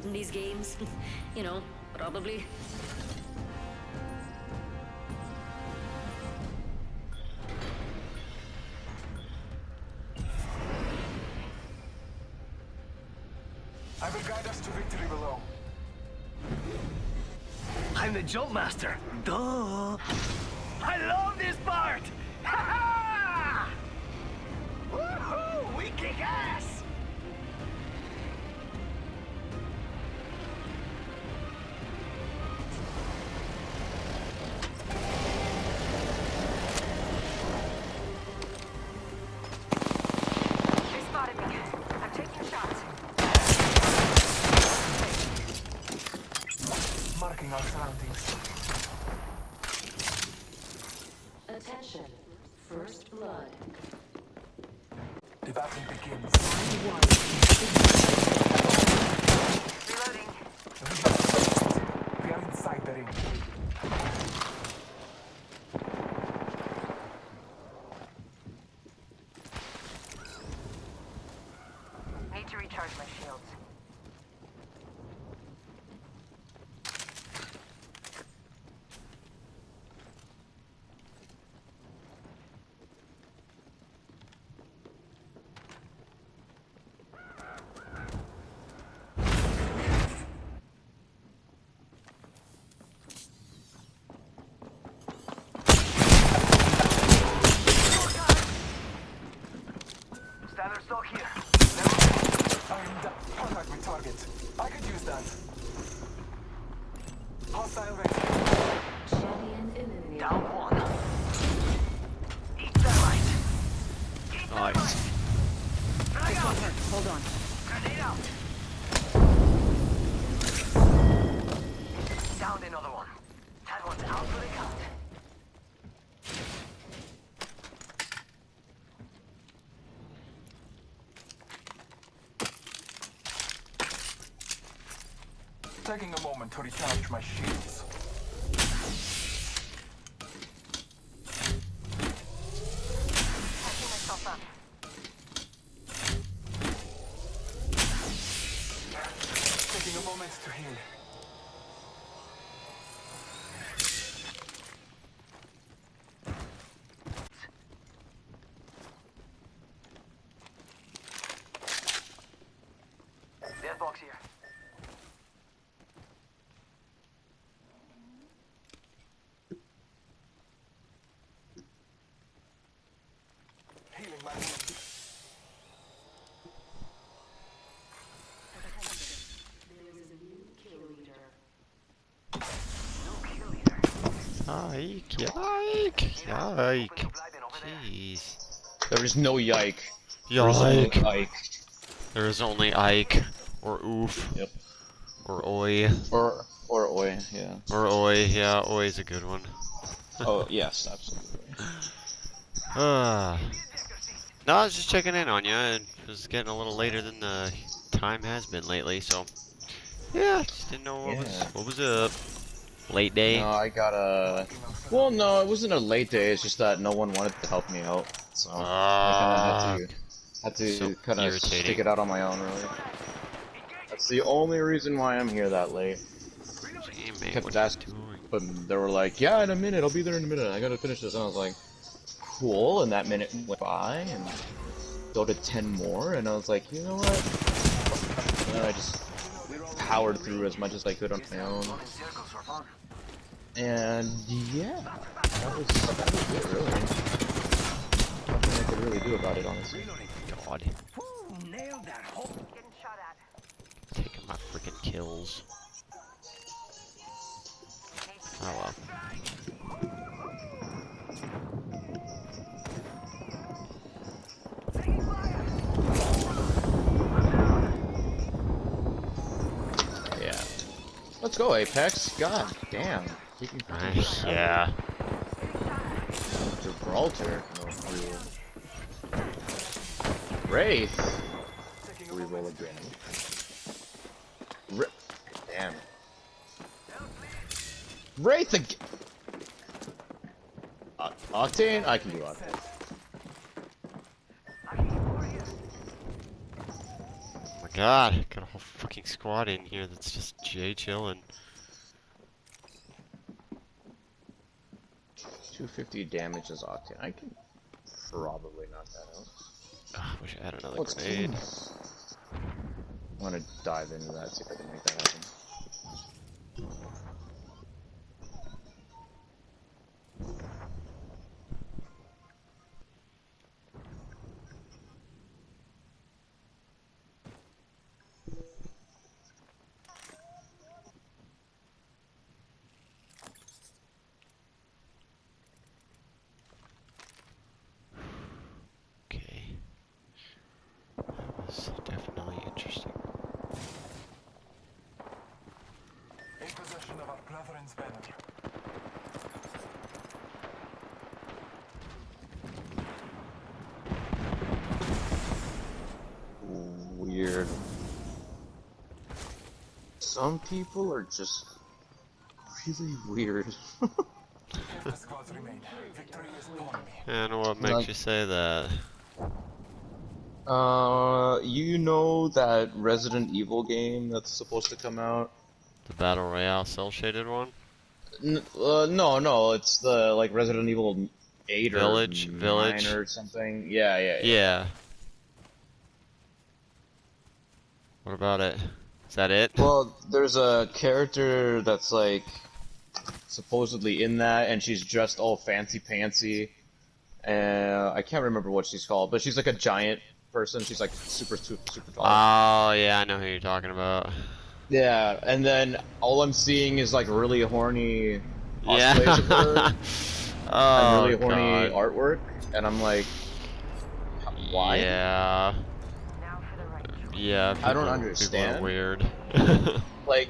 in these games. You know, probably. I will guide us to victory below. I'm the jump master. Duh. I love this part. Ha ha! Woohoo! We kick ass. They spotted me. I'm taking shots. Marking our surroundings. Attention. First blood. The battle begins. Reloading. We are inside the ring. Need to recharge my shields. Stanley's still here. I am down. Contact with target. I could use that. Hostile rating. Champion eliminated. Down one. Eat that right. Eat that Nice. right. Frag out. Hold on. Grenade out. Down another one. That one's out for the count. Taking a moment to recharge my shields. Patching myself up. Taking a moment to heal. Dead box here. Healing my wounds. No kill leader. Yike, yike, yike. Bleiben over there. Jeez. There is no yike. There is only Yike. Ike. There is only Ike, or oof, Yep. or oi, Or oi, yeah. or oi. Yeah, oi is a good one. Oh yes, absolutely. No, I was just checking in on you, and it was getting a little later than the time has been lately, so yeah, just didn't know what was up. Late day. No, I got a. Well, no, it wasn't a late day. It's just that no one wanted to help me out, so I kind of had to so kind of irritating. stick it out on my own, really. That's the only reason why I'm here that late. Gee, man, Kept what are you asking, doing? but they were like, "Yeah, in a minute. I'll be there in a minute. I gotta finish this." And I was like, "Cool." And that minute went by, and go to 10 more, and I was like, "You know what?" And then I just powered through as much as I could on my own. Running circles for fun. And yeah, that was it, really. Nothing I could really do about it, honestly. God, Woo, nailed that hole. Getting shot at. taking my freaking kills. Oh well. Yeah. Let's go, Apex. God damn. Keeping Yeah. Gibraltar. No, real. Wraith. Reroll again. Damn. Wraith again. Octane? I can do Octane. Oh my god, got a whole fucking squad in here that's just Jay chilling. 250 damage is Octane. I can probably knock that out. Ah, wish I had another What's grenade. I want to dive into that, see if I can make that happen. Okay. That was definitely interesting. In possession of our brethren's banner. Weird. Some people are just really weird. The squads remain. Victory is upon me. And what makes Like- you say that? You know that Resident Evil game that's supposed to come out? The Battle Royale cell shaded one? No, it's the like Resident Evil 8 Village? or 9 Village? or something. Yeah. Yeah. What about it? Is that it? Well, there's a character that's like supposedly in that, and she's dressed all fancy pantsy. I can't remember what she's called, but she's like a giant person. She's like super tall. Oh, yeah, I know who you're talking about. Yeah, and then all I'm seeing is like really horny Yeah. cosplays of her Oh, and really horny God. artwork, and I'm like, why? Yeah. Now for the right choice. Yeah. I don't People are understand. weird. Like,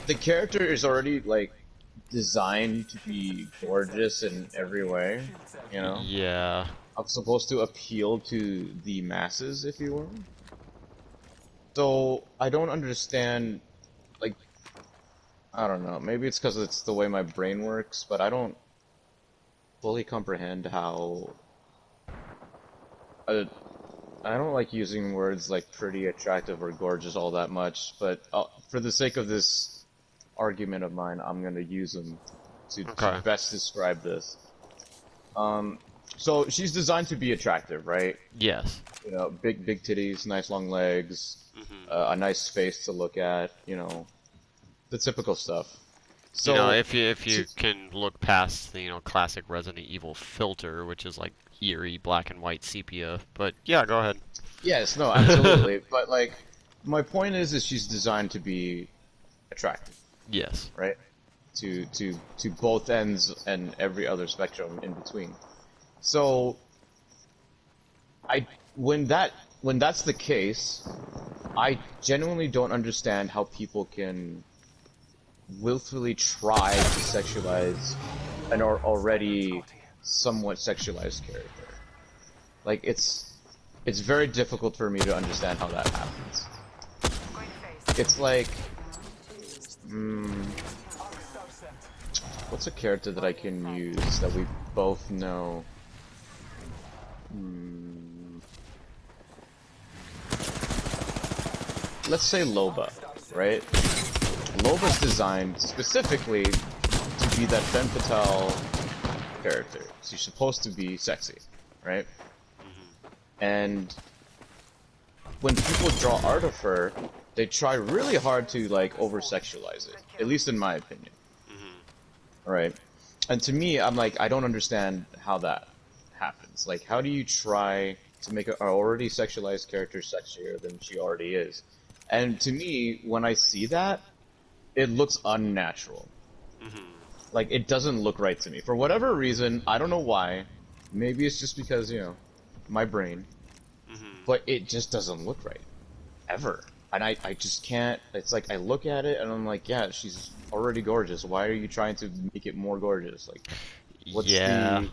the character is already like designed to be gorgeous in every way, you know? Yeah. I'm supposed to appeal to the masses, if you will. So, I don't understand, like, I don't know, maybe it's because it's the way my brain works, but I don't fully comprehend how... I don't like using words like pretty, attractive, or gorgeous all that much, but for the sake of this argument of mine, I'm gonna use them to Okay. best describe this. So she's designed to be attractive, right? Yes. You know, big titties, nice long legs, a nice face to look at, you know, the typical stuff. So, You know, if you can look past the, classic Resident Evil filter, which is like eerie black and white sepia, but yeah, go ahead. yes, no, absolutely. But like, my point is she's designed to be attractive, Yes. right? To both ends and every other spectrum in between. So, when that's the case, I genuinely don't understand how people can willfully try to sexualize an already somewhat sexualized character. Like, it's very difficult for me to understand how that happens. Going face. It's like, what's a character that I can use that we both know? Let's say Loba, right? Loba's designed specifically to be that femme fatale character. She's supposed to be sexy, right? And when people draw art of her, they try really hard to like over-sexualize it, at least in my opinion. Right? And to me, I'm like, I don't understand how that happens. Like, how do you try to make an already sexualized character sexier than she already is? And to me, when I see that, it looks unnatural. Like, it doesn't look right to me. For whatever reason, I don't know why. Maybe it's just because, you know, my brain. But it just doesn't look right. Ever. And I just can't, it's like, I look at it and I'm like, yeah, she's already gorgeous. Why are you trying to make it more gorgeous? Like, what's Yeah.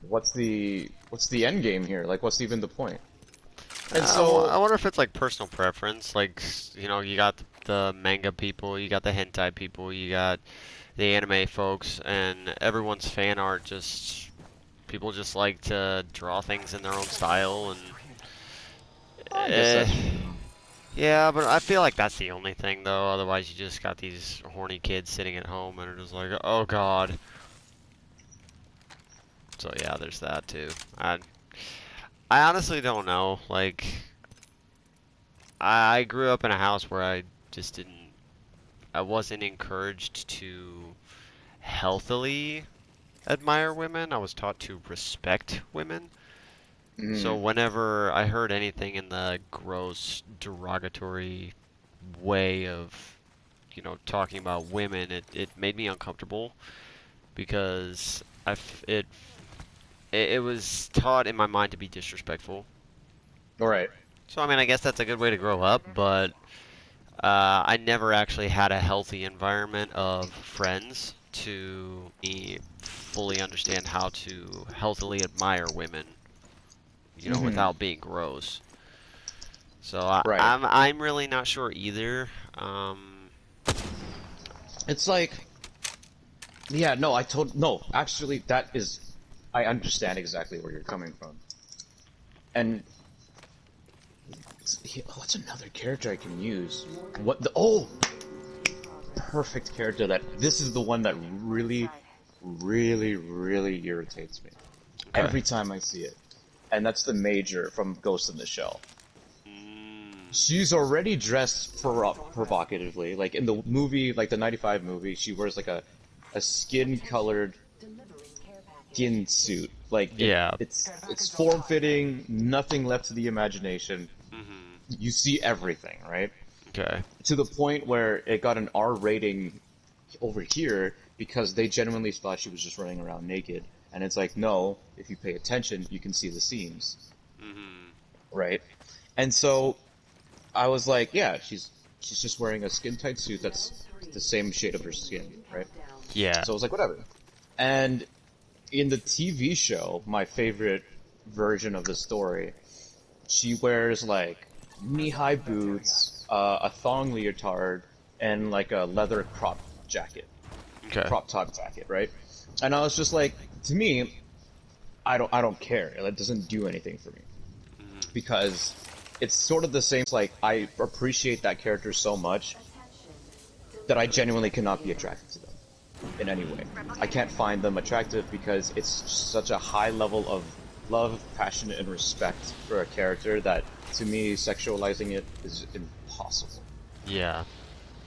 what's the end game here? Like, what's even the point? And I so, wonder if it's like personal preference. Like, you got the manga people, you got the hentai people, you got the anime folks, and everyone's fan art just people just like to draw things in their own style, and I guess that's eh, Yeah, but I feel like that's the only thing though. Otherwise, you just got these horny kids sitting at home and are just like, oh god. So yeah, there's that too. I honestly don't know. Like, I grew up in a house where I just didn't. I wasn't encouraged to healthily admire women. I was taught to respect women. So Mm. whenever I heard anything in the gross, derogatory way of, talking about women, it made me uncomfortable because it was taught in my mind to be disrespectful. All right. So I mean, I guess that's a good way to grow up, but I never actually had a healthy environment of friends to me fully understand how to healthily admire women, Hmm. without being gross. So Right. I'm really not sure either. It's like, yeah, no, no, actually, that is, I understand exactly where you're coming from. And what's another character I can use? Oh, perfect character this is the one that really, really, really irritates me Okay. every time I see it. And that's the Major from Ghost in the Shell. She's already dressed provocatively. Like in the movie, like the '95 movie, she wears like a skin-colored skin suit. Like Yeah. it's form-fitting, nothing left to the imagination. Mhm. You see everything, right? Okay. To the point where it got an R rating over here because they genuinely thought she was just running around naked. And it's like, no, if you pay attention, you can see the seams, Mhm. right? And so I was like, yeah, she's just wearing a skin tight suit that's the same shade of her skin, right? Yeah. So I was like, whatever. And in the TV show, my favorite version of the story, she wears like knee-high boots, a thong leotard, and like a leather Okay. crop top jacket, right? And I was just like, to me, I don't care. It doesn't do anything for me Mhm. because it's sort of the same. Like I appreciate that character so much that I genuinely cannot be attracted to them in any way. I can't find them attractive because it's such a high level of love, passion, and respect for a character that, to me, sexualizing it is impossible. Yeah.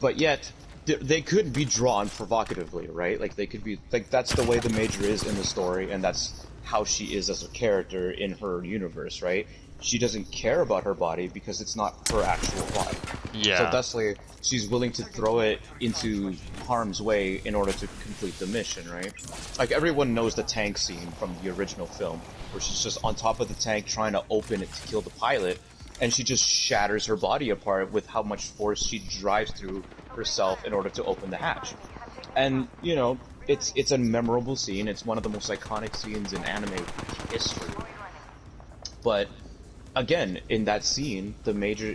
But yet, they could be drawn provocatively, right? Like they could be like that's the way the Major is in the story, and that's how she is as a character in her universe, right? She doesn't care about her body because it's not her actual body. So Yeah. thusly, she's willing to throw it into harm's way in order to complete the mission, right? Like everyone knows the tank scene from the original film, where she's just on top of the tank trying to open it to kill the pilot, and she just shatters her body apart with how much force she drives through herself in order to open the hatch. And it's a memorable scene. It's one of the most iconic scenes in anime history. But again, in that scene, the Major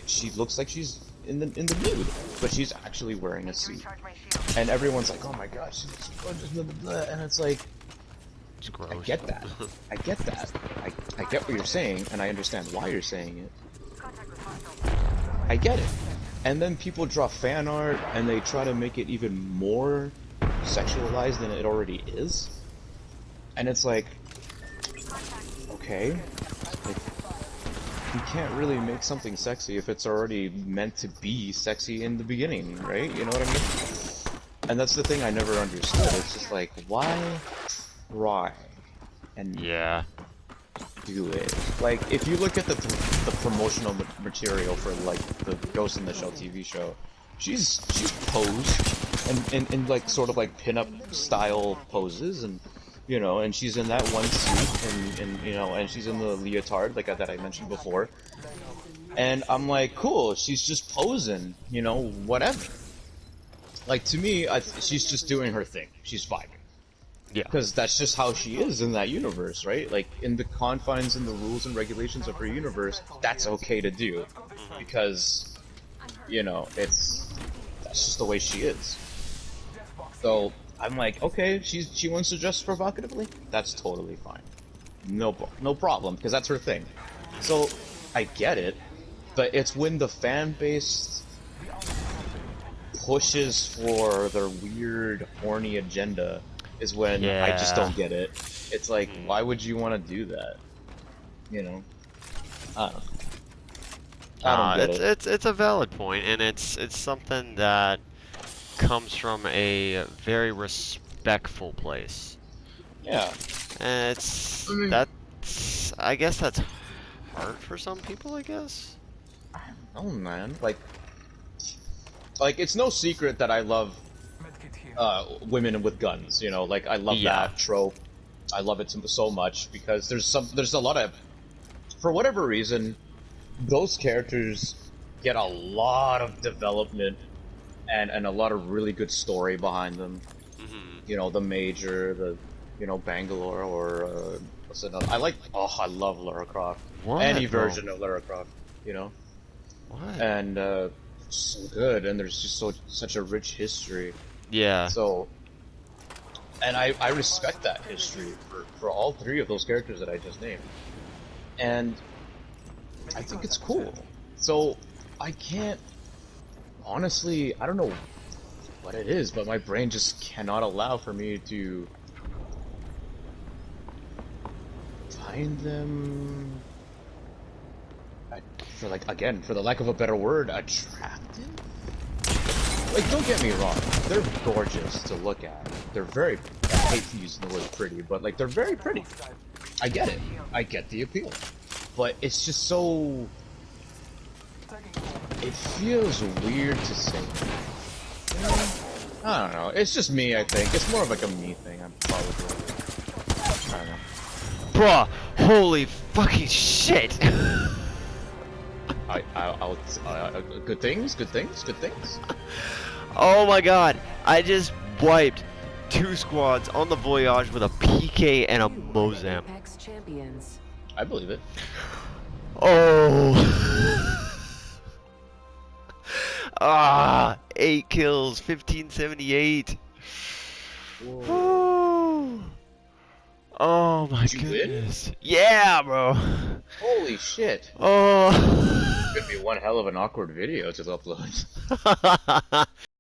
she looks like she's in the nude, but she's actually wearing a suit. Recharge my shield. And everyone's like, "Oh my gosh, she's gorgeous," blah, blah, blah. And it's like, It's I gross. get that. I get that. I get what you're saying, and I understand why you're saying it. Contact with hostile. I get it. And then people draw fan art, and they try to make it even more sexualized than it already is. And it's like, okay, like, you can't really make something sexy if it's already meant to be sexy in the beginning, right? You know what I mean? And that's the thing I never understood. It's just like, why try and Yeah. do it? Like, if you look at the promotional material for like the Ghost in the Shell TV show, she's posed and like sort of like pinup style poses, and and she's in that one suit, and she's in the leotard like that I mentioned before. And I'm like, cool, she's just posing, whatever. Like, to me, she's just doing her thing. She's vibing. Yeah. Because that's just how she is in that universe, right? Like, in the confines and the rules and regulations of her universe, that's okay to do. Because, that's just the way she is. So, I'm like, okay, she wants to dress provocatively? That's totally fine. No problem, because that's her thing. So, I get it, But it's when the fan base pushes for their weird, horny agenda is when I just don't get it. It's like, why would you want to do that? You know? I don't know. I don't get it. It's a valid point, and it's something that comes from a very respectful place. Yeah. And that's I guess that's hard for some people, I guess. Oh man, like it's no secret that I love Medkit here. women with guns. You know, like I love that trope. I love it so much because there's a lot of, for whatever reason, those characters get a lot of development and a lot of really good story behind them. You know, the Major, the Bangalore, or what's another? I love Lara Croft. Any version of Lara Croft, you know. What? And so good, and there's just such a rich history. Yeah. So, and I respect that history for all three of those characters that I just named, and I think it's cool. So I can't, honestly, I don't know what it is, but my brain just cannot allow for me to find them, for the lack of a better word, attractive? Like, don't get me wrong, they're gorgeous to look at. They're very, I hate using the word pretty, but like, they're very pretty. I get it. I get the appeal. But it's just so, it feels weird to say. You know? I don't know. It's just me, I think. It's more of like a me thing. I'm probably, I don't know. Bruh, holy fucking shit! I'll good things. Oh my god, I just wiped 2 squads on the Voyage with a PK and a Mozam. Apex champions. I believe it. Oh. 8 kills, 1578. Oh. Oh my Did you win? goodness. Yeah, bro. Holy shit. Oh. It's gonna be one hell of an awkward video to upload.